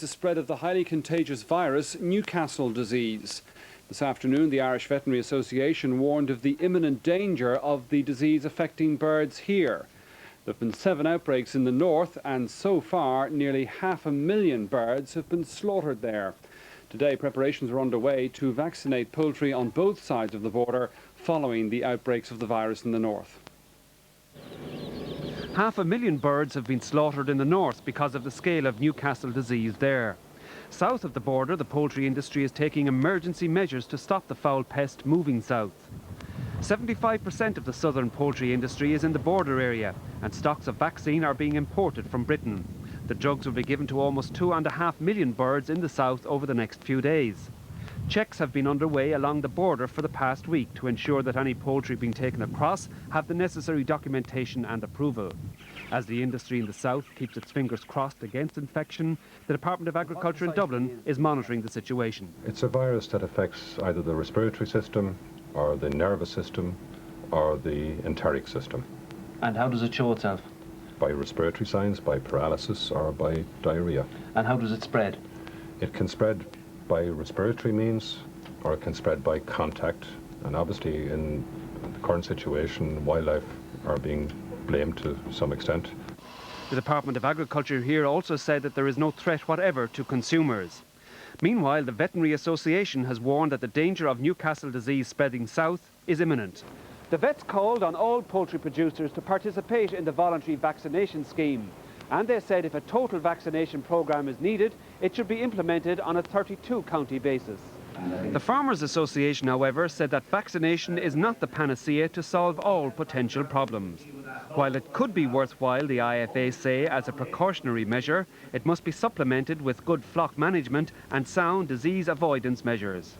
the spread of the highly contagious virus Newcastle disease. This afternoon, the Irish Veterinary Association warned of the imminent danger of the disease affecting birds here. There have been 7 outbreaks in the north, and so far nearly 500,000 birds have been slaughtered there. Today, preparations are underway to vaccinate poultry on both sides of the border following the outbreaks of the virus in the north. 500,000 birds have been slaughtered in the north because of the scale of Newcastle disease there. South of the border, the poultry industry is taking emergency measures to stop the foul pest moving south. 75% of the southern poultry industry is in the border area, and stocks of vaccine are being imported from Britain. The drugs will be given to almost 2.5 million birds in the south over the next few days. Checks have been underway along the border for the past week to ensure that any poultry being taken across have the necessary documentation and approval. As the industry in the south keeps its fingers crossed against infection, the Department of Agriculture in Dublin is monitoring the situation. It's a virus that affects either the respiratory system, or the nervous system, or the enteric system. And how does it show itself? By respiratory signs, by paralysis, or by diarrhea. And how does it spread? It can spread by respiratory means, or it can spread by contact. And obviously, in the current situation, wildlife are being blamed to some extent. The Department of Agriculture here also said that there is no threat whatever to consumers. Meanwhile, the Veterinary Association has warned that the danger of Newcastle disease spreading south is imminent. The vets called on all poultry producers to participate in the voluntary vaccination scheme. And they said if a total vaccination programme is needed, it should be implemented on a 32-county basis. The Farmers Association, however, said that vaccination is not the panacea to solve all potential problems. While it could be worthwhile, the IFA say, as a precautionary measure, it must be supplemented with good flock management and sound disease avoidance measures.